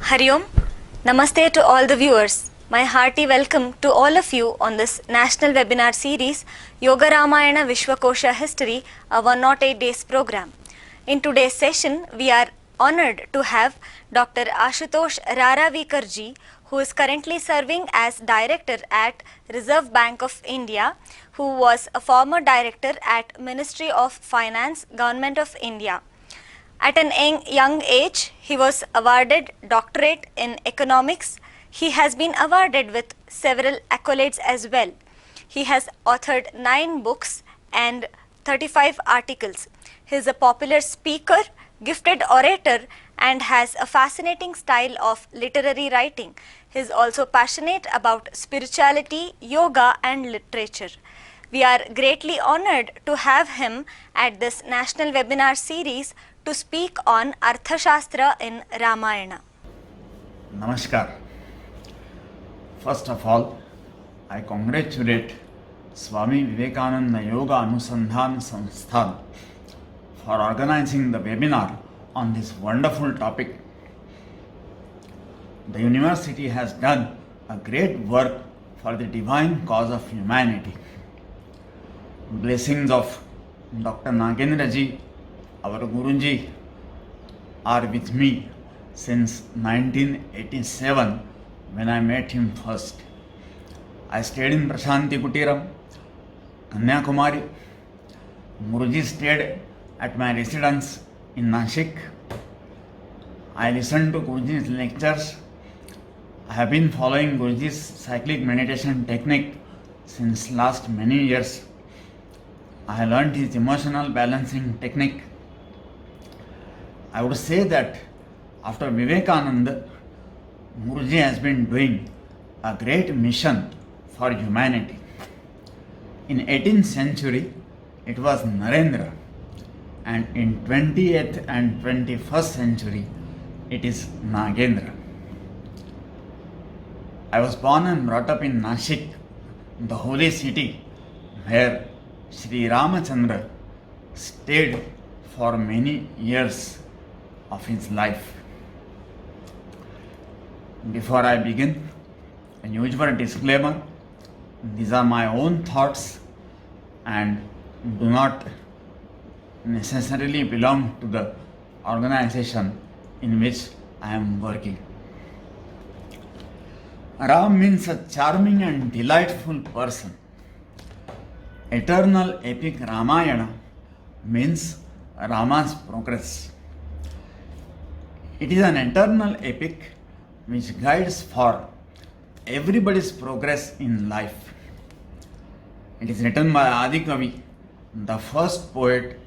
Hari Om. Namaste to all the viewers. My hearty welcome to all of you on this national webinar series Yoga Ramayana Vishwakosha History, a 108 days program. In today's session, we are honored to have Dr. Ashutosh Raravikarji, who is currently serving as director at Reserve Bank of India, who was a former director at Ministry of Finance, Government of India. At an young age, he was awarded doctorate in economics. He has been awarded with several accolades as well. He has authored 9 books and 35 articles. He is a popular speaker, gifted orator, and has a fascinating style of literary writing. He is also passionate about spirituality, yoga, and literature. We are greatly honored to have him at this national webinar series to speak on Arthashastra in Ramayana. Namaskar. First of all, I congratulate Swami Vivekananda Yoga Anusandhan Sansthan for organizing the webinar on this wonderful topic. The university has done a great work for the divine cause of humanity. Blessings of Dr. Nagendra ji, our Guruji, are with me since 1987 when I met him first. I stayed in Prashanti Kutiram, Kanyakumari. Guruji stayed at my residence in Nashik. I listened to Guruji's lectures. I have been following Guruji's cyclic meditation technique since last many years. I learned his emotional balancing technique. I would say that after Vivekananda, Guruji has been doing a great mission for humanity. In 18th century, it was Narendra, and in 20th and 21st century, it is Nagendra. I was born and brought up in Nashik, the holy city, where Sri Ramachandra stayed for many years of his life. Before I begin, a usual disclaimer: these are my own thoughts and do not necessarily belong to the organization in which I am working. Ram means a charming and delightful person. Eternal epic Ramayana means Rama's progress. It is an eternal epic which guides for everybody's progress in life. It is written by Adi Kavi, the first poet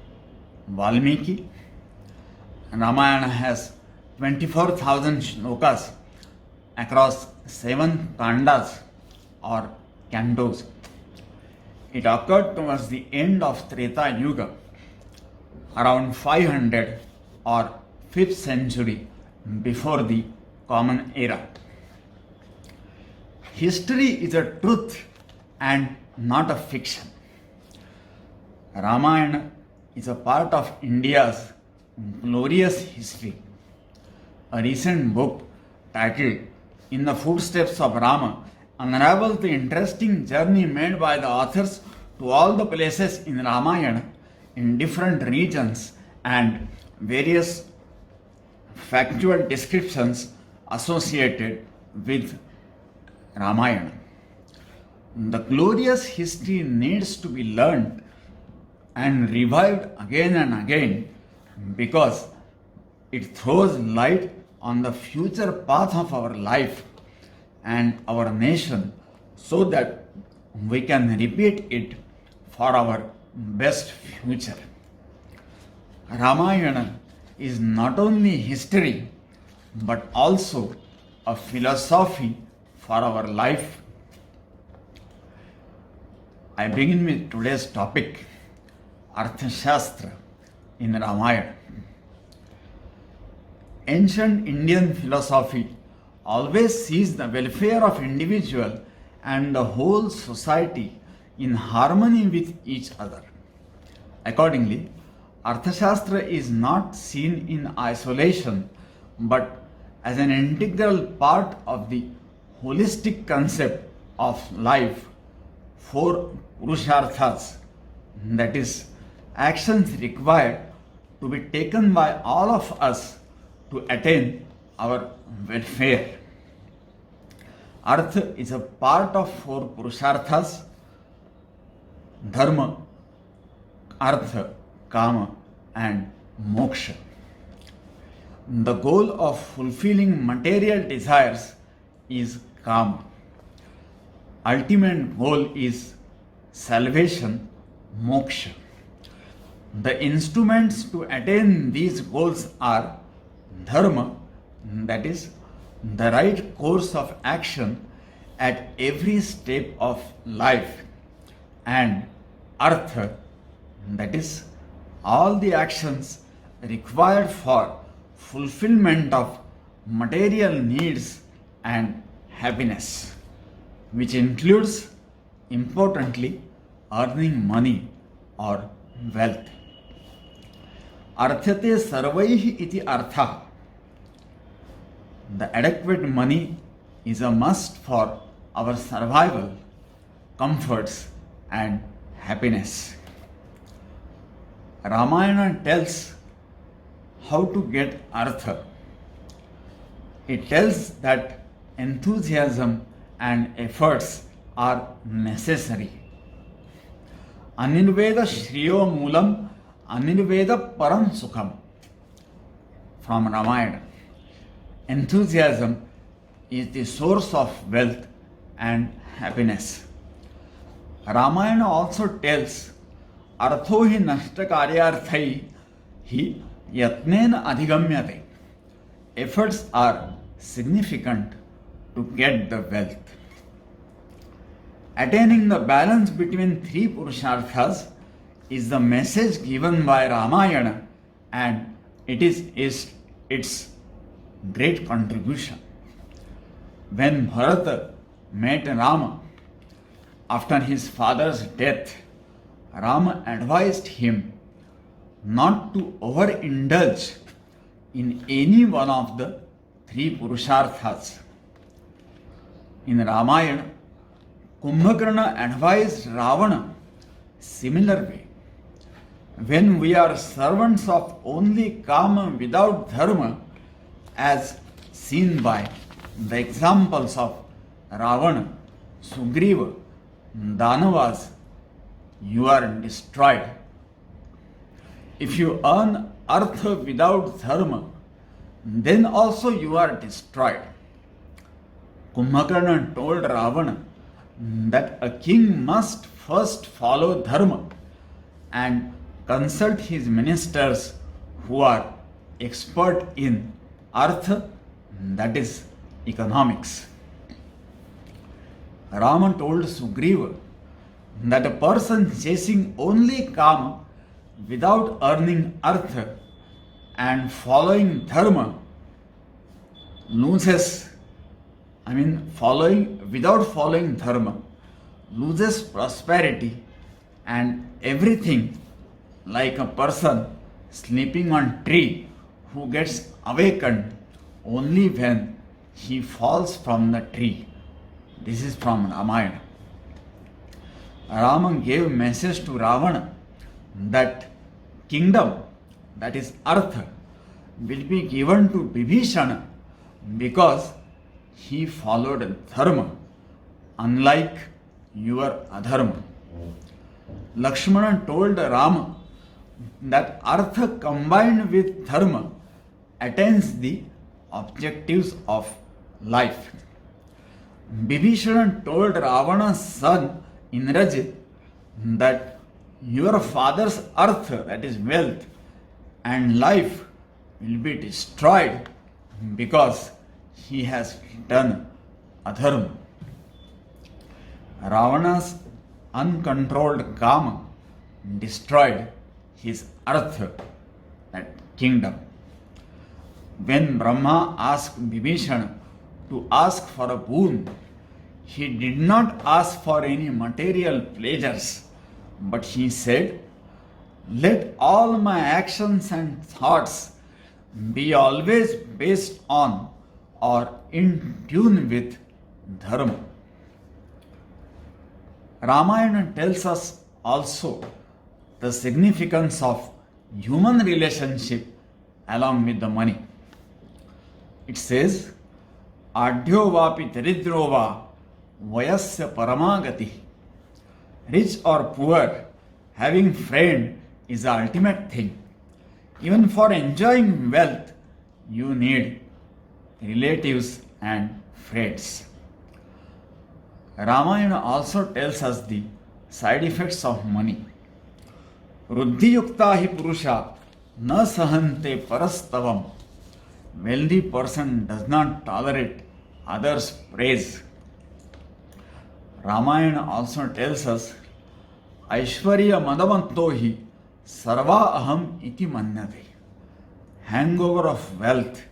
Valmiki. Ramayana has 24,000 shlokas across 7 kandas or cantos. It occurred towards the end of Treta Yuga, around 500 or 5th century before the Common Era. History is a truth and not a fiction. Ramayana is a part of India's glorious history. A recent book titled In the Footsteps of Rama unravels the interesting journey made by the authors to all the places in Ramayana in different regions and various factual descriptions associated with Ramayana. The glorious history needs to be learned and revived again and again because it throws light on the future path of our life and our nation so that we can repeat it for our best future. Ramayana is not only history but also a philosophy for our life. I begin with today's topic, Arthashastra in Ramayana. Ancient Indian philosophy always sees the welfare of individual and the whole society in harmony with each other. Accordingly, Arthashastra is not seen in isolation but as an integral part of the holistic concept of life, four purusharthas, that is, actions required to be taken by all of us to attain our welfare. Artha is a part of four purusharthas: dharma, artha, kama, and moksha. The goal of fulfilling material desires is kama. Ultimate goal is salvation, moksha. The instruments to attain these goals are dharma, that is, the right course of action at every step of life, and artha, that is, all the actions required for fulfillment of material needs and happiness, which includes, importantly, earning money or wealth. Arthyate sarvaihi iti artha. The adequate money is a must for our survival, comforts, and happiness. Ramayana tells how to get artha. It tells that enthusiasm and efforts are necessary. Anirveda Shriyo Moolam, Anirveda Param Sukham. From Ramayana. Enthusiasm is the source of wealth and happiness. Ramayana also tells Artho hi nashtakaryarthai hi yatnena adhigamyate. Efforts are significant to get the wealth. Attaining the balance between three purusharthas is the message given by Ramayana, and it is its great contribution. When Bharata met Rama after his father's death, Rama advised him not to overindulge in any one of the three purusharthas. In Ramayana, Kumbhakarna advised Ravana similar way. When we are servants of only kama without dharma, as seen by the examples of Ravana, Sugriva, Danavas, you are destroyed. If you earn artha without dharma, then also you are destroyed. Kumbhakarna told Ravana that a king must first follow dharma and consult his ministers who are expert in artha, that is economics. Rama told Sugriva that a person chasing only kama without earning artha and following dharma without following dharma loses prosperity and everything, like a person sleeping on tree who gets awakened only when he falls from the tree. This is from Ramayana. Rama gave message to Ravana that kingdom, that is artha, will be given to Vibhishana because he followed dharma, unlike your adharma. Lakshmana told Rama that artha combined with dharma attains the objectives of life. Vibhishana told Ravana's son Indrajit that your father's artha, that is wealth, and life will be destroyed because he has done adharma. Ravana's uncontrolled kama destroyed his artha, that kingdom. When Brahma asked Vibhishana to ask for a boon, he did not ask for any material pleasures, but he said, "Let all my actions and thoughts be always based on or in tune with Dharma. Ramayana tells us also the significance of human relationship along with the money. It says, Adhyo vapi daridrova vayasya paramagati. Rich or poor, having friend is the ultimate thing. Even for enjoying wealth, you need relatives and friends. Ramayana also tells us the side effects of money. Ruddhiyukta hi purusha na sahante parastavam. Wealthy person does not tolerate others' praise. Ramayana also tells us, Aishwarya madavanto hi sarva aham iti manyate. Hangover of wealth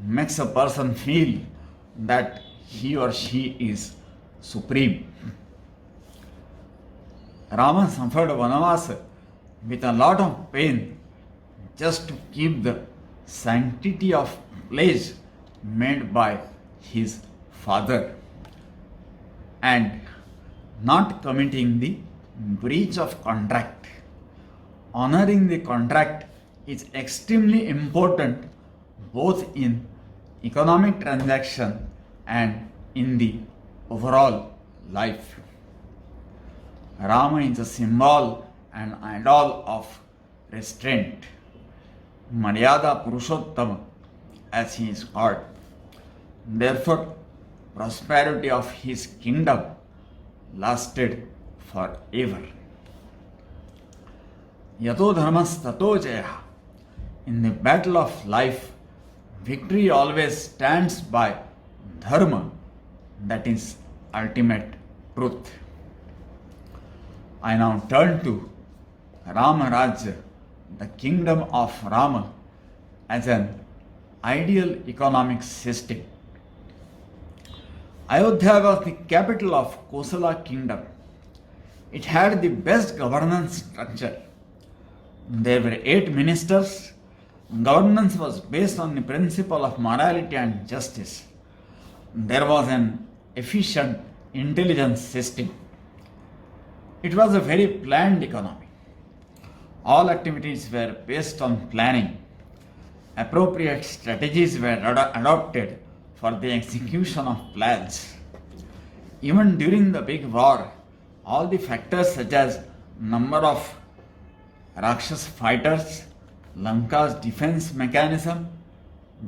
makes a person feel that he or she is supreme. Rama suffered Vanavasa with a lot of pain just to keep the sanctity of pledge made by his father and not committing the breach of contract. Honoring the contract is extremely important both in economic transaction and in the overall life. Rama is a symbol and idol of restraint. Maryada Purushottama, as he is called. Therefore, prosperity of his kingdom lasted forever. Yato dharmas tato jaya. In the battle of life, victory always stands by dharma, that is ultimate truth. I now turn to Rama Rajya, the kingdom of Rama, as an ideal economic system. Ayodhya was the capital of Kosala kingdom. It had the best governance structure. There were 8 ministers. Governance was based on the principle of morality and justice. There was an efficient intelligence system. It was a very planned economy. All activities were based on planning. Appropriate strategies were adopted for the execution of plans. Even during the big war, all the factors such as number of Rakshas fighters, Lanka's defense mechanism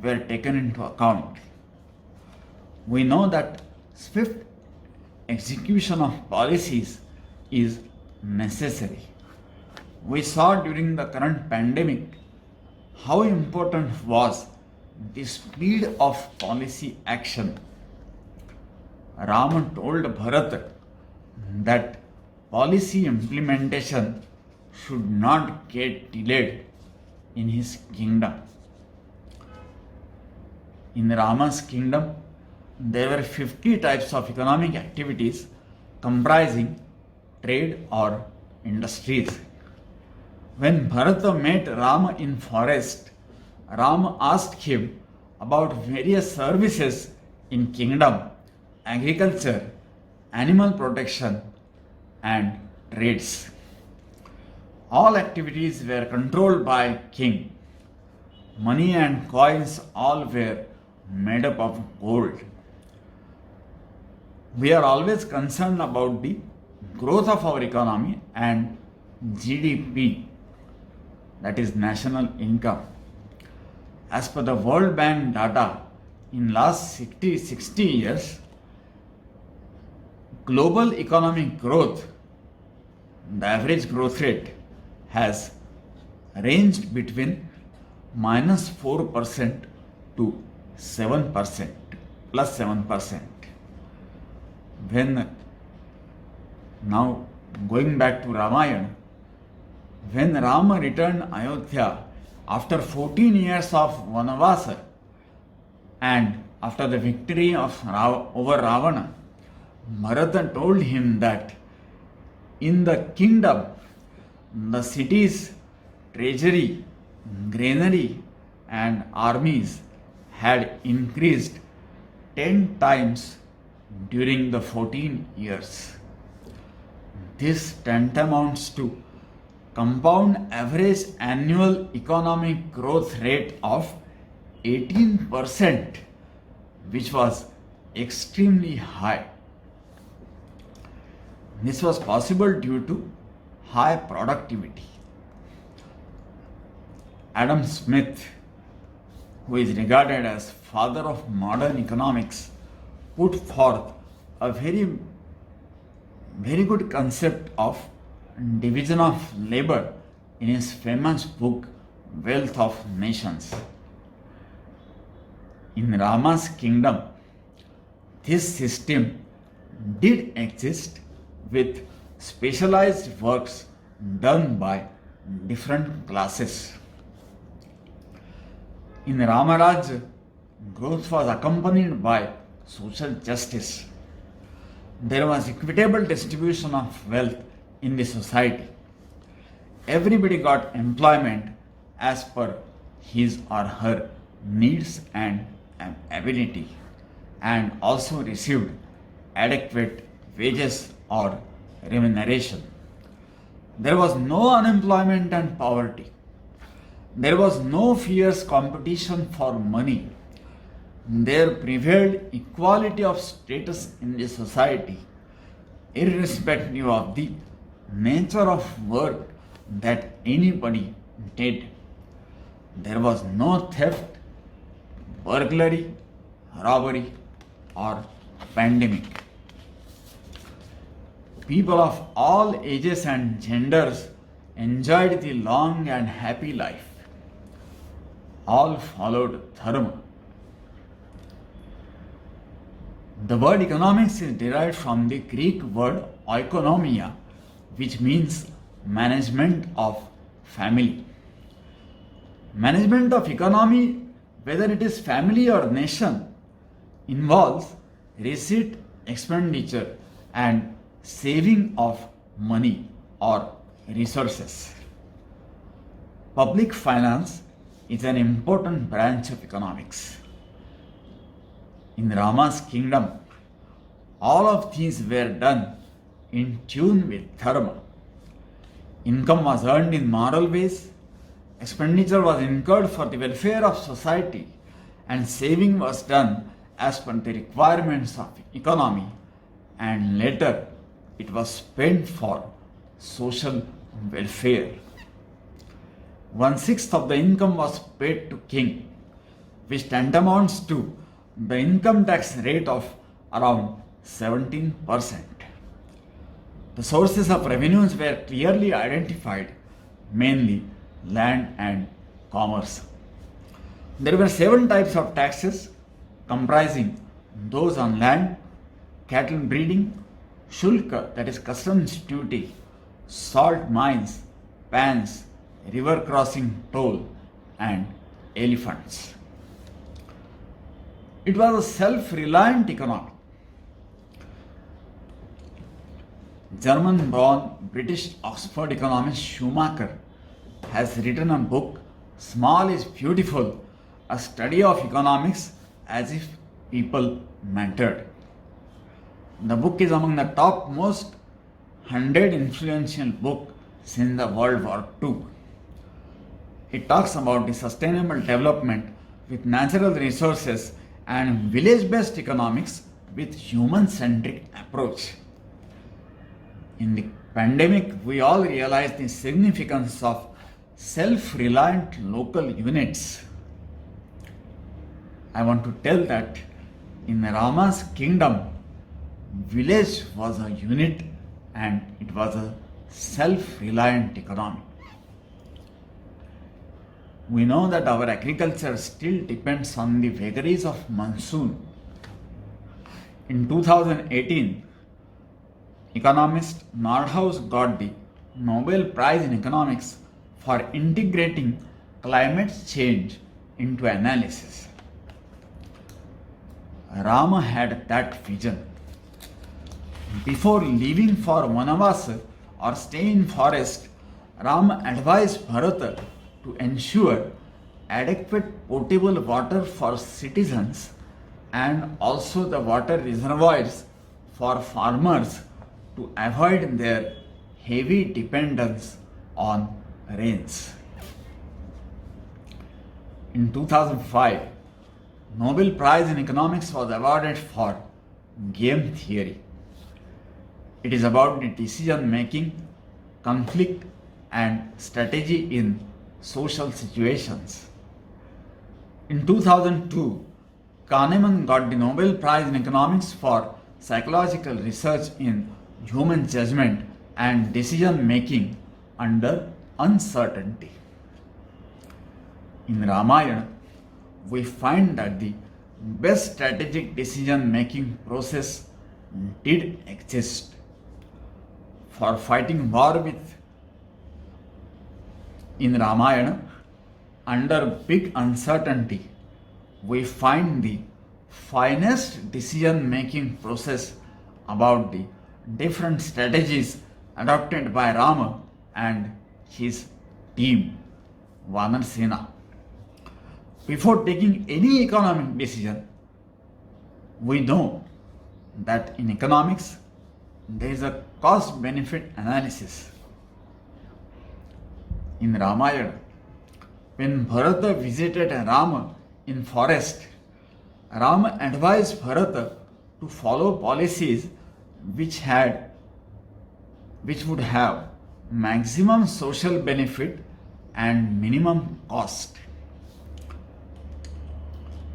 were taken into account. We know that swift execution of policies is necessary. We saw during the current pandemic how important was the speed of policy action. Rama told Bharata that policy implementation should not get delayed in his kingdom. In Rama's kingdom, there were 50 types of economic activities comprising trade or industries. When Bharata met Rama in forest, Rama asked him about various services in kingdom, agriculture, animal protection and trades. All activities were controlled by king. Money and coins all were made up of gold. We are always concerned about the growth of our economy and GDP, that is national income. As per the World Bank data, in last 60 years, global economic growth, the average growth rate has ranged between -4% to 7%, plus 7%. When now going back to Ramayana, when Rama returned Ayodhya after 14 years of Vanavasa and after the victory of over Ravana, Bharata told him that in the kingdom, the city's treasury, granary and armies had increased 10 times during the 14 years. This tantamounts to compound average annual economic growth rate of 18%, which was extremely high. This was possible due to high productivity. Adam Smith, who is regarded as father of modern economics, put forth a very good concept of division of labor in his famous book Wealth of Nations. In Rama's kingdom, this system did exist with specialized works done by different classes. In Ramaraj, growth was accompanied by social justice. There was equitable distribution of wealth in the society. Everybody got employment as per his or her needs and ability, and also received adequate wages or remuneration. There was no unemployment and poverty. There was no fierce competition for money. There prevailed equality of status in the society, irrespective of the nature of work that anybody did. There was no theft, burglary, robbery, or pandemic. People of all ages and genders enjoyed the long and happy life. All followed dharma. The word economics is derived from the Greek word oikonomia, which means management of family. Management of economy, whether it is family or nation, involves receipt, expenditure, and saving of money or resources. Public finance is an important branch of economics. In Rama's kingdom, all of these were done in tune with dharma. Income was earned in moral ways, expenditure was incurred for the welfare of society, and saving was done as per the requirements of economy, and later it was spent for social welfare. 1/6 of the income was paid to king, which tantamounts to the income tax rate of around 17%. The sources of revenues were clearly identified, mainly land and commerce. There were 7 types of taxes, comprising those on land, cattle breeding, shulka, that is customs duty, salt mines, pans, river crossing toll, and elephants. It was a self-reliant economy. German-born British Oxford economist Schumacher has written a book, Small is Beautiful, a study of economics as if people mattered. The book is among the top most 100 influential books since the World War II. It talks about the sustainable development with natural resources and village-based economics with human-centric approach. In the pandemic, we all realized the significance of self-reliant local units. I want to tell that in Rama's kingdom, village was a unit and it was a self-reliant economy. We know that our agriculture still depends on the vagaries of monsoon. In 2018, economist Nordhaus got the Nobel Prize in Economics for integrating climate change into analysis. Rama had that vision. Before leaving for Vanavasa or stay in forest, Rama advised Bharata to ensure adequate potable water for citizens and also the water reservoirs for farmers to avoid their heavy dependence on rains. In 2005, Nobel Prize in Economics was awarded for game theory. It is about the decision making, conflict, and strategy in social situations. In 2002, Kahneman got the Nobel Prize in Economics for psychological research in human judgment and decision making under uncertainty. In Ramayana, we find that the best strategic decision making process did exist. For fighting war with in Ramayana, under big uncertainty, we find the finest decision making process about the different strategies adopted by Rama and his team, Vanar Sena. Before taking any economic decision, we know that in economics there is a cost benefit analysis. In Ramayana, when Bharata visited Rama in forest, Rama advised Bharata to follow policies which would have maximum social benefit and minimum cost.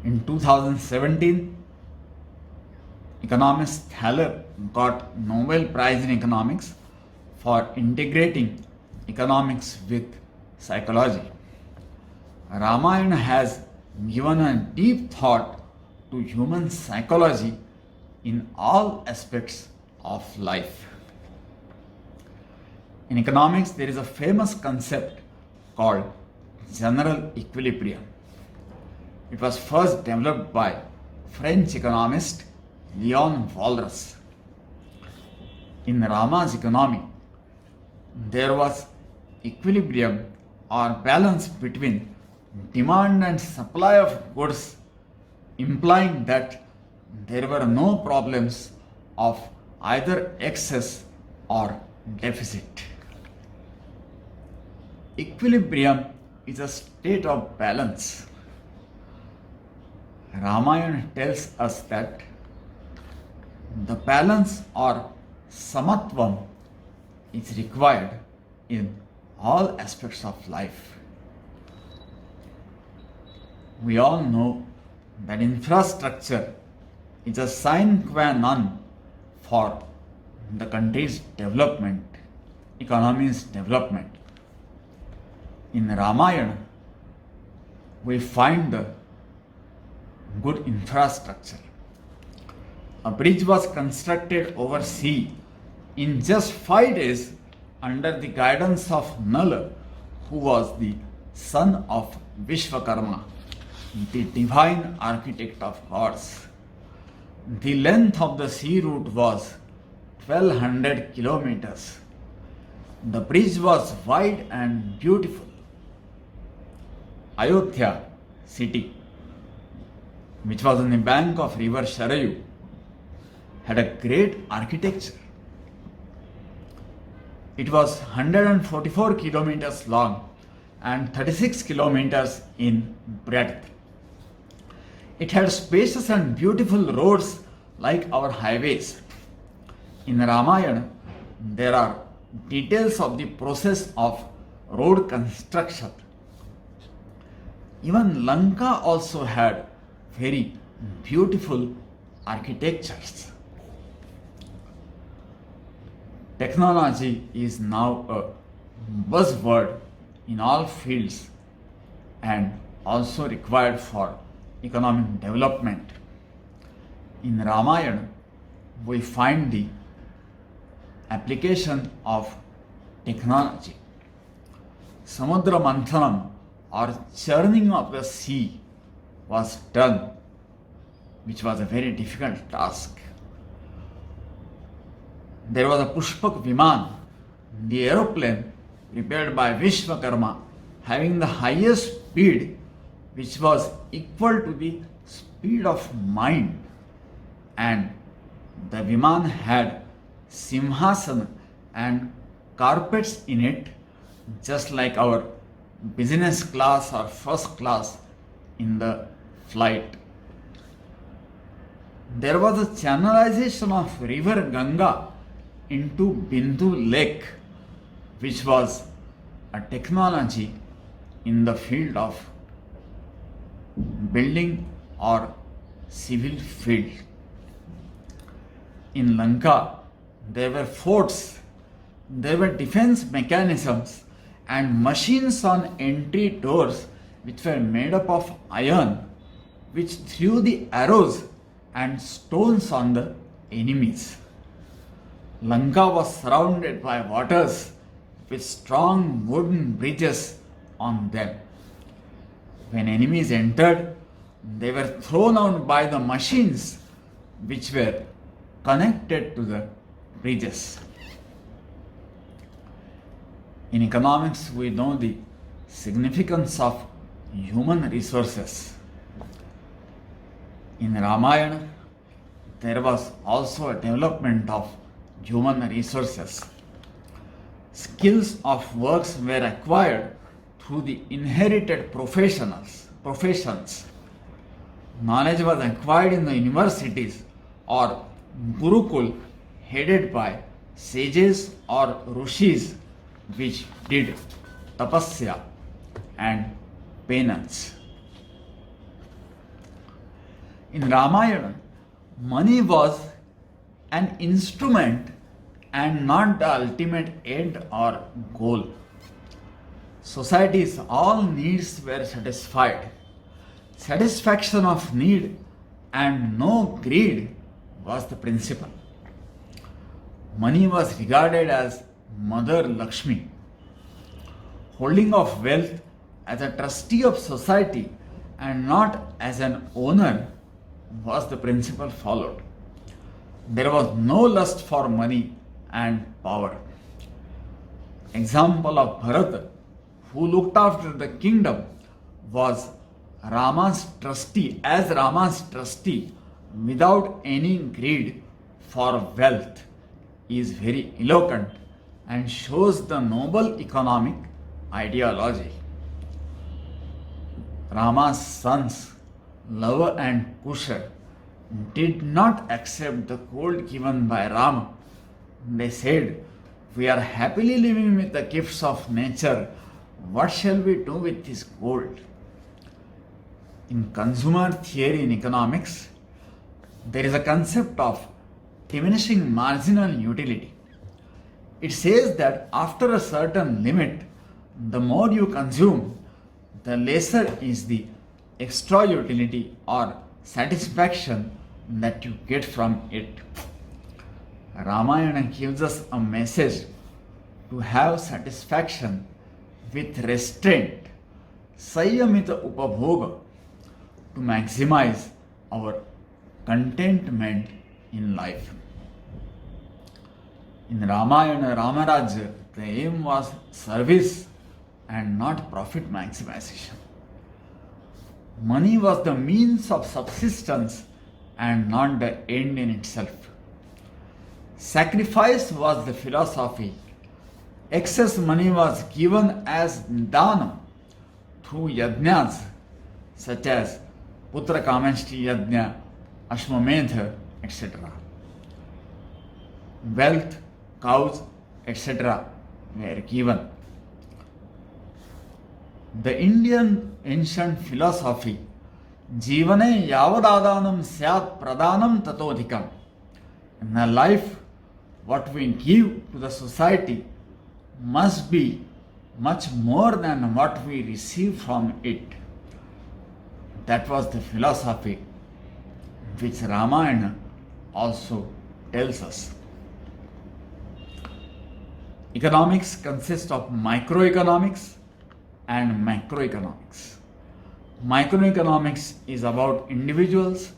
In 2017, economist Thaler got Nobel Prize in Economics for integrating economics with psychology. Ramayana has given a deep thought to human psychology in all aspects of life. In economics, there is a famous concept called general equilibrium. It was first developed by French economist Leon Walras. In Rama's economy, there was equilibrium or balance between demand and supply of goods, implying that there were no problems of either excess or deficit. Equilibrium is a state of balance. Ramayana tells us that the balance or samatvam is required in all aspects of life. We all know that infrastructure is a sine qua non for the country's development, economy's development. In Ramayana, we find the good infrastructure. A bridge was constructed over sea in just 5 days under the guidance of Nala, who was the son of Vishwakarma, the divine architect of gods. The length of the sea route was 1200 kilometers. The bridge was wide and beautiful. Ayodhya city, which was on the bank of river Sharayu, had a great architecture. It was 144 kilometers long and 36 kilometers in breadth. It had spacious and beautiful roads like our highways. In Ramayana, there are details of the process of road construction. Even Lanka also had very beautiful architectures. Technology is now a buzzword in all fields and also required for economic development. In Ramayana, we find the application of technology. Samudra Manthanam, or churning of the sea, was done, which was a very difficult task. There was a Pushpak Viman, the aeroplane prepared by Vishwakarma, having the highest speed, which was equal to the speed of mind, and the Viman had simhasana and carpets in it, just like our business class or first class in the flight. There was a channelization of river Ganga into Bindu Lake, which was a technology in the field of building or civil field. In Lanka, there were forts, there were defense mechanisms and machines on entry doors which were made up of iron, which threw the arrows and stones on the enemies. Lanka was surrounded by waters with strong wooden bridges on them. When enemies entered, they were thrown out by the machines which were connected to the bridges. In economics, we know the significance of human resources. In Ramayana, there was also a development of human resources. Skills of works were acquired through the inherited professions. Knowledge was acquired in the universities or Gurukul headed by sages or rishis which did tapasya and penance. In Ramayana, money was an instrument and not the ultimate end or goal. Society's all needs were satisfied. Satisfaction of need and no greed was the principle. Money was regarded as Mother Lakshmi. Holding of wealth as a trustee of society and not as an owner was the principle followed. There was no lust for money and power. Example of Bharata, who looked after the kingdom, was Rama's trustee without any greed for wealth, is very eloquent and shows the noble economic ideology. Rama's sons, Lava and Kusha, did not accept the gold given by Rama. They said, "We are happily living with the gifts of nature. What shall we do with this gold?" In consumer theory in economics, there is a concept of diminishing marginal utility. It says that after a certain limit, the more you consume, the lesser is the extra utility or satisfaction that you get from it. Ramayana gives us a message to have satisfaction with restraint, Sanyamita Upabhoga, to maximize our contentment in life. In Ramayana, Ramarajya, the aim was service and not profit maximization. Money was the means of subsistence and not the end in itself. Sacrifice was the philosophy. Excess money was given as dana through yajnas such as Putra Kameshti Yajna, Ashwamedha, etc. Wealth, cows, etc. were given. The Indian ancient philosophy, Jivane Yavadadanam Syat Pradanam Tatodhikam. In the life, what we give to the society must be much more than what we receive from it. That was the philosophy which Ramayana also tells us. Economics consists of microeconomics and macroeconomics. Microeconomics is about individuals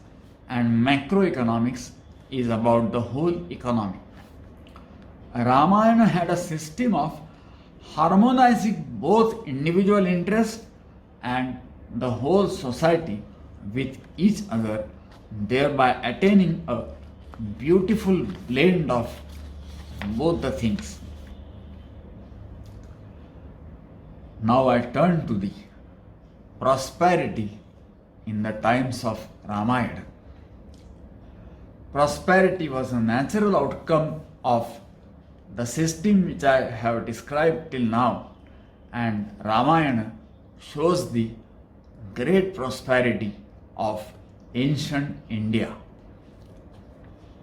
and macroeconomics is about the whole economy. Ramayana had a system of harmonizing both individual interest and the whole society with each other, thereby attaining a beautiful blend of both the things. Now I turn to the prosperity in the times of Ramayana. Prosperity was a natural outcome of the system which I have described till now, and Ramayana shows the great prosperity of ancient India.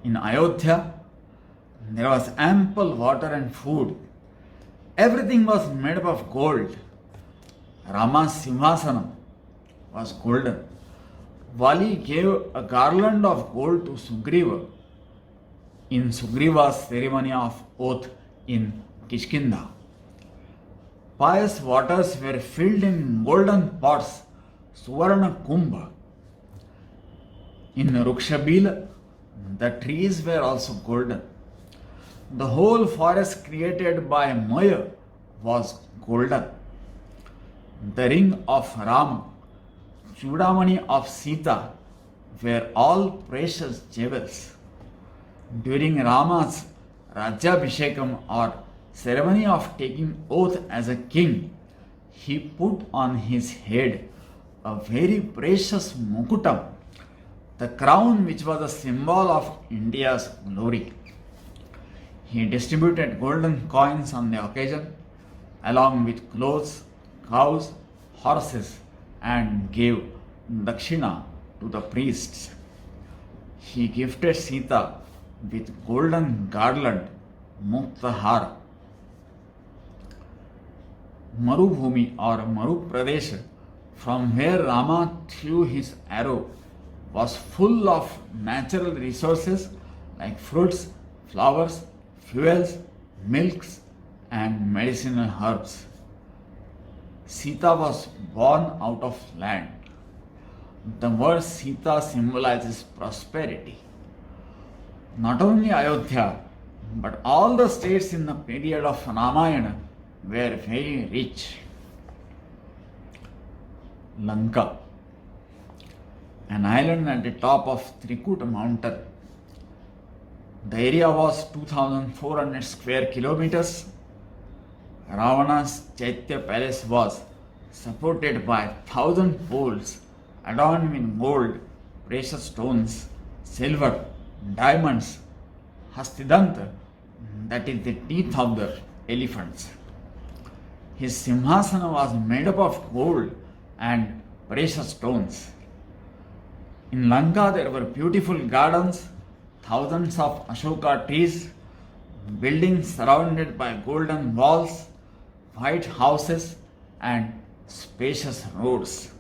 In Ayodhya, there was ample water and food. Everything was made up of gold. Rama's Simhasanam was golden. Vali gave a garland of gold to Sugriva in Sugriva's ceremony of oath in Kishkinda. Pious waters were filled in golden pots, Suvarna Kumbha. In Rukshabila, the trees were also golden. The whole forest created by Maya was golden. The ring of Rama, Chudamani of Sita were all precious jewels. During Rama's Rajyabhishekam or ceremony of taking oath as a king, he put on his head a very precious mukutam, the crown which was a symbol of India's glory. He distributed golden coins on the occasion, along with clothes, cows, horses, and gave dakshina to the priests. He gifted Sita with golden garland, Muktahar. Marubhumi or Maru Pradesh, from where Rama threw his arrow, was full of natural resources like fruits, flowers, fuels, milks, and medicinal herbs. Sita was born out of land. The word Sita symbolizes prosperity. Not only Ayodhya, but all the states in the period of Ramayana were very rich. Lanka, an island at the top of Trikuta mountain. The area was 2,400 square kilometers. Ravana's Chaitya palace was supported by 1,000 poles adorned with gold, precious stones, silver, diamonds, Hastidanta, that is the teeth of the elephants. His Simhasana was made up of gold and precious stones. In Lanka there were beautiful gardens, thousands of Ashoka trees, buildings surrounded by golden walls, white houses, and spacious roads.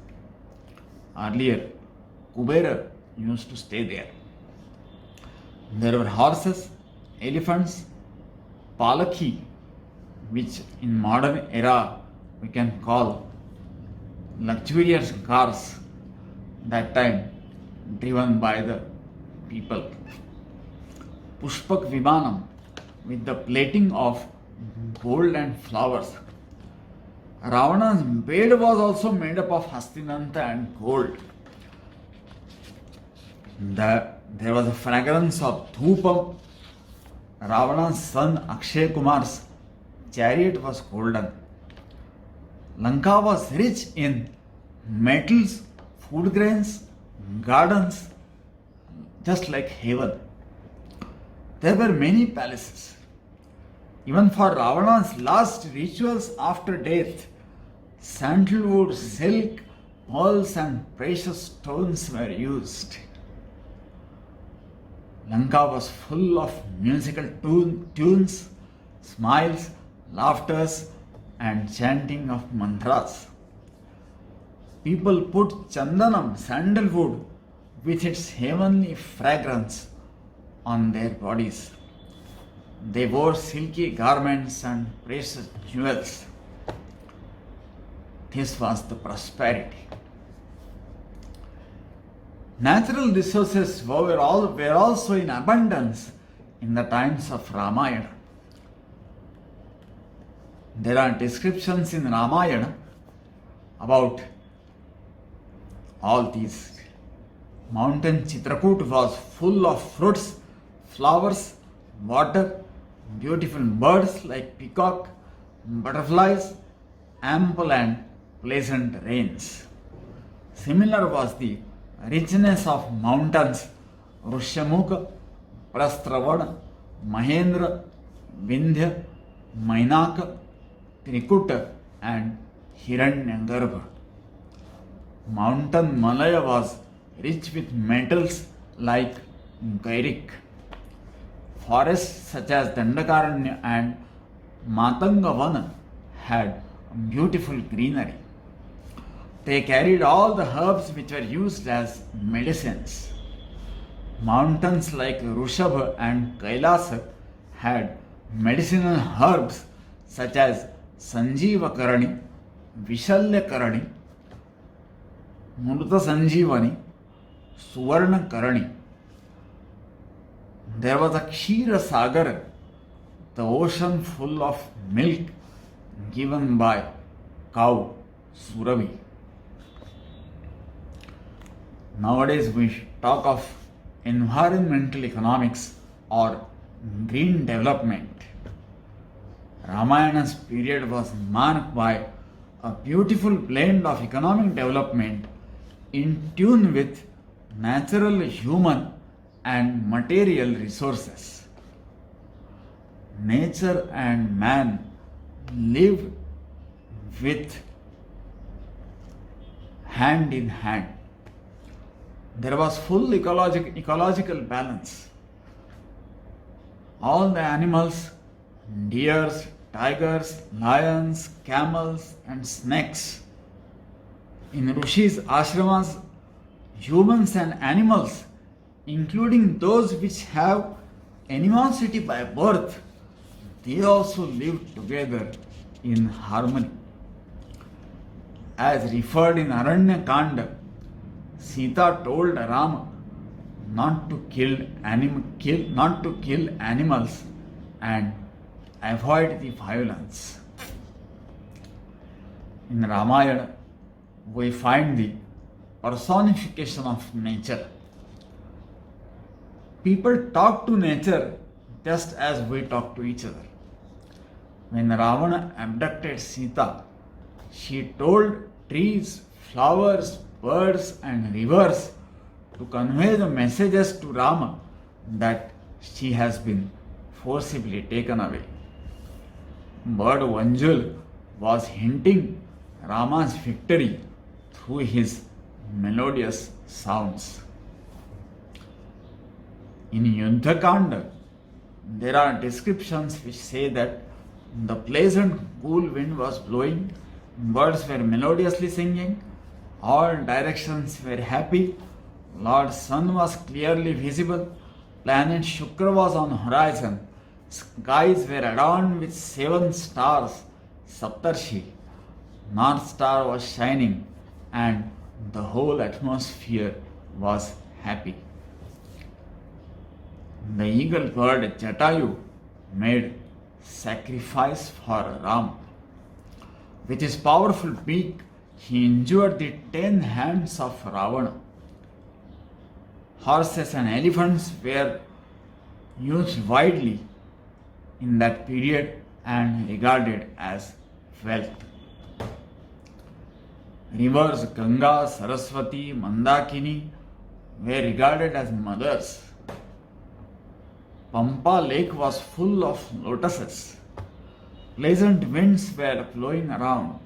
Earlier, Kubera used to stay there. There were horses, elephants, palaki, which in modern era we can call luxurious cars, that time driven by the people. Pushpak Vimanam, with the plating of gold and flowers. Ravana's bed was also made up of Hastinanta and gold. There was a fragrance of dhupam. Ravana's son Akshay Kumar's chariot was golden. Lanka was rich in metals, food grains, gardens, just like heaven. There were many palaces. Even for Ravana's last rituals after death, sandalwood, silk, pearls, and precious stones were used. Lanka was full of musical tunes, smiles, laughters, and chanting of mantras. People put chandanam, sandalwood, with its heavenly fragrance on their bodies. They wore silky garments and precious jewels. This was the prosperity. Natural resources were also in abundance in the times of Ramayana. There are descriptions in Ramayana about all these Mountain Chitrakoot was full of fruits, flowers, water, beautiful birds like peacock, butterflies, ample and pleasant rains. Similar was the richness of mountains Rishyamukha, Prastravana, Mahendra, Vindhya, Mainaka, Trikuta and Hiranyagarbha. Mountain Malaya was rich with metals like gyric. Forests such as Dandakaranya and Matangavana had beautiful greenery. They carried all the herbs which were used as medicines. Mountains like Rushabha and Kailasa had medicinal herbs such as Sanjeeva Karani, Vishalya Karani, Murta Sanjeevani, Suvarna Karani. There was a Kshira Sagar, the ocean full of milk given by cow Surabhi. Nowadays we talk of environmental economics or green development. Ramayana's period was marked by a beautiful blend of economic development in tune with natural, human and material resources. Nature and man live with hand in hand. There was full ecological balance. All the animals, deers, tigers, lions, camels and snakes. In Rishis' ashramas, humans and animals, including those which have animosity by birth, they also live together in harmony. As referred in Aranya Kanda, Sita told Rama not to kill animals and avoid the violence. In Ramayana, we find the personification of nature. People talk to nature just as we talk to each other. When Ravana abducted Sita, she told trees, flowers, birds and rivers to convey the messages to Rama that she has been forcibly taken away. Bird Vanjul was hinting Rama's victory through his melodious sounds. In Yuddhakanda, there are descriptions which say that the pleasant cool wind was blowing, birds were melodiously singing, all directions were happy, Lord Sun was clearly visible, planet Shukra was on horizon, skies were adorned with 7 stars, Saptarshi, North Star was shining, and the whole atmosphere was happy. The eagle bird Jatayu made sacrifice for Ram. With his powerful beak, he injured the 10 hands of Ravana. Horses and elephants were used widely in that period and regarded as wealth. Rivers Ganga, Saraswati, Mandakini were regarded as mothers. Pampa lake was full of lotuses. Pleasant winds were blowing around.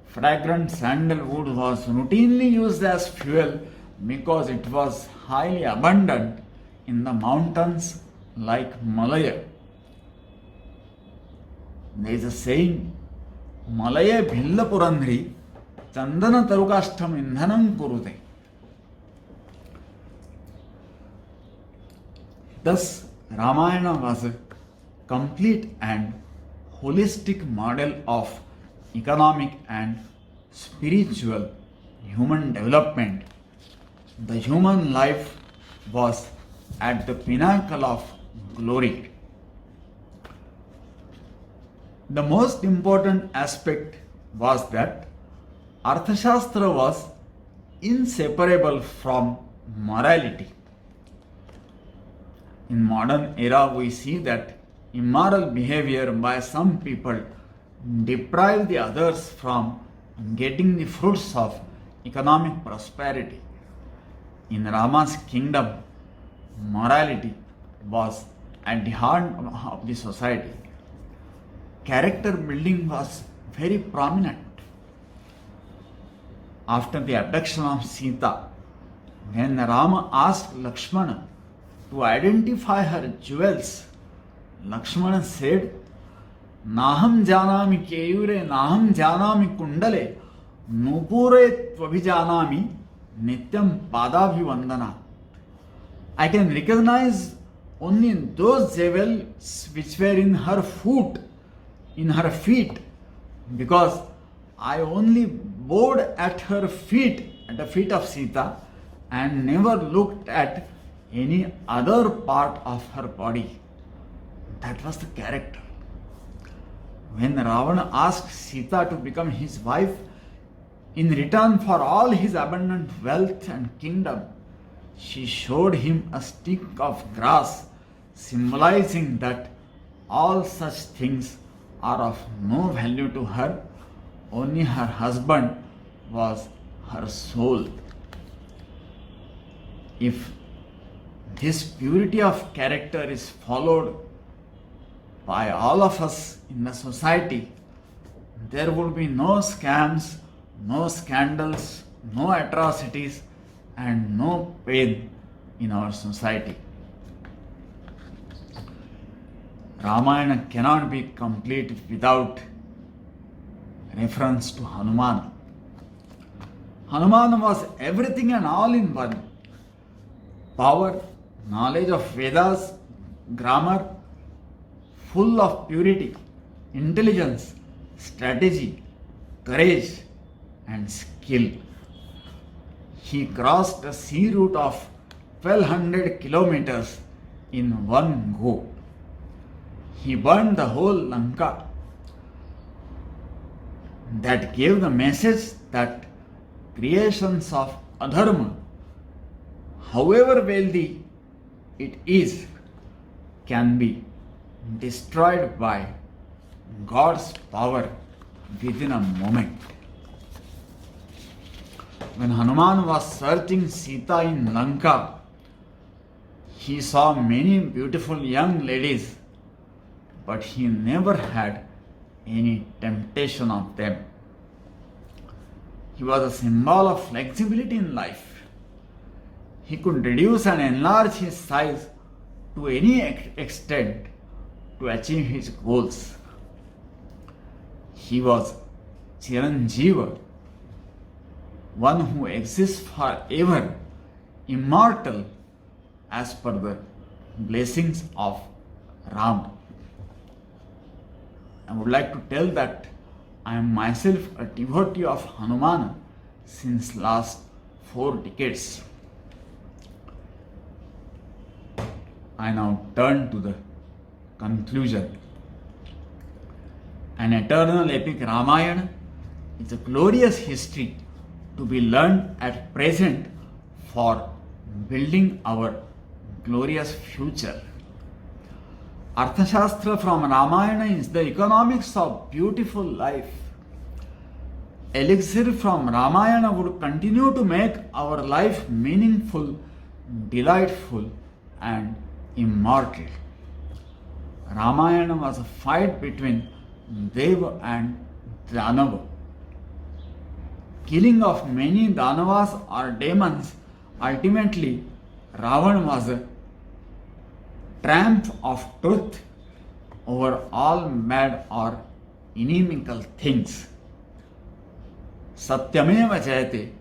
Fragrant sandalwood was routinely used as fuel because it was highly abundant in the mountains like Malaya. There is a saying, Malaya Bhilla Purandhri Chandana Tarukashtam Indhanam Kurute. Thus, Ramayana was a complete and holistic model of economic and spiritual human development. The human life was at the pinnacle of glory. The most important aspect was that Arthashastra was inseparable from morality. In modern era, we see that immoral behavior by some people deprive the others from getting the fruits of economic prosperity. In Rama's kingdom, morality was at the heart of the society. Character building was very prominent. After the abduction of Sita, when Rama asked Lakshmana to identify her jewels, Lakshmana said, Naham janami keyure, naham janami kundale, nupure tvabhijanami, nityam padabhivandana. I can recognize only those jewels which were in her feet, because I only bowed at her feet, at the feet of Sita, and never looked at any other part of her body. That was the character. When Ravana asked Sita to become his wife in return for all his abundant wealth and kingdom, she showed him a stick of grass, symbolizing that all such things are of no value to her, only her husband was her soul. If this purity of character is followed by all of us in the society, there will be no scams, no scandals, no atrocities, and no pain in our society. Ramayana cannot be complete without reference to Hanuman. Hanuman was everything and all in one. Power, knowledge of Vedas, grammar, full of purity, intelligence, strategy, courage, and skill. He crossed a sea route of 1200 kilometers in one go. He burned the whole Lanka. That gave the message that creations of adharma, however wealthy it is, can be destroyed by God's power within a moment. When Hanuman was searching Sita in Lanka, he saw many beautiful young ladies, but he never had any temptation of them. He was a symbol of flexibility in life. He could reduce and enlarge his size to any extent to achieve his goals. He was Chiranjeeva, one who exists forever, immortal, as per the blessings of Ram. I would like to tell that I am myself a devotee of Hanuman since last 4 decades. I now turn to the conclusion. An eternal epic Ramayana is a glorious history to be learned at present for building our glorious future. Arthashastra from Ramayana is the economics of beautiful life. Elixir from Ramayana would continue to make our life meaningful, delightful, and immortal. Ramayana was a fight between Deva and Danava. Killing of many Danavas or demons, ultimately Ravan was a triumph of truth over all mad or inimical things. Satyameva Jayate,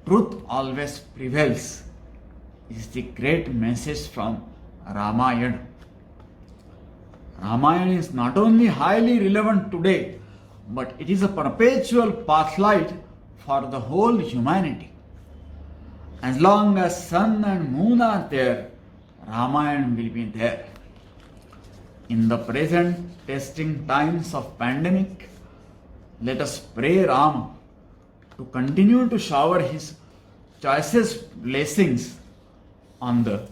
truth always prevails, is the great message from Ramayana. Ramayana is not only highly relevant today, but it is a perpetual pathlight for the whole humanity. As long as sun and moon are there, Ramayana will be there. In the present testing times of pandemic, let us pray Rama to continue to shower his choicest blessings on the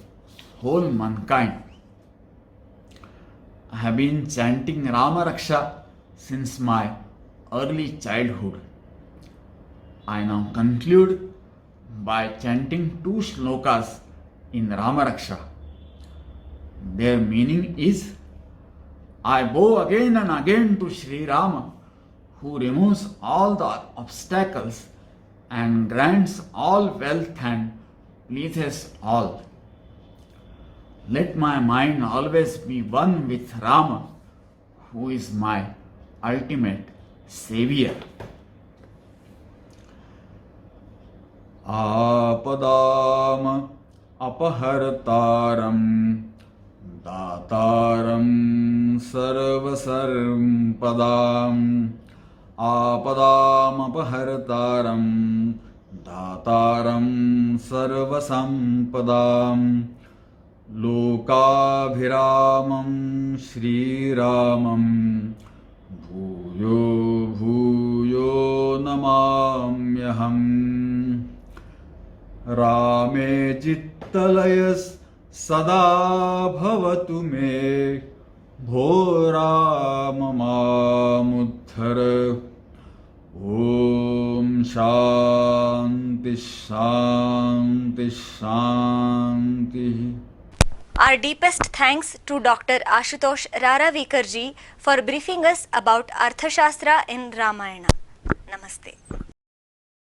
whole mankind. I have been chanting Rama Raksha since my early childhood. I now conclude by chanting two shlokas in Rama Raksha. Their meaning is, I bow again and again to Sri Rama, who removes all the obstacles and grants all wealth and pleases all. Let my mind always be one with Rama, who is my ultimate savior. Apadam apahartaram dataram sarvasarpadam. Apadam apahartaram dataram sarvasampadam. Lokabhiramam Shri Ramam Bhuyo Bhuyo Namamyaham. Rame Jittalayas Sada Bhavatu Me Bho Rama Mamuddhara. Om Shanti Shanti Shanti. Our deepest thanks to Dr. Ashutosh Raravikarji for briefing us about Arthashastra in Ramayana. Namaste.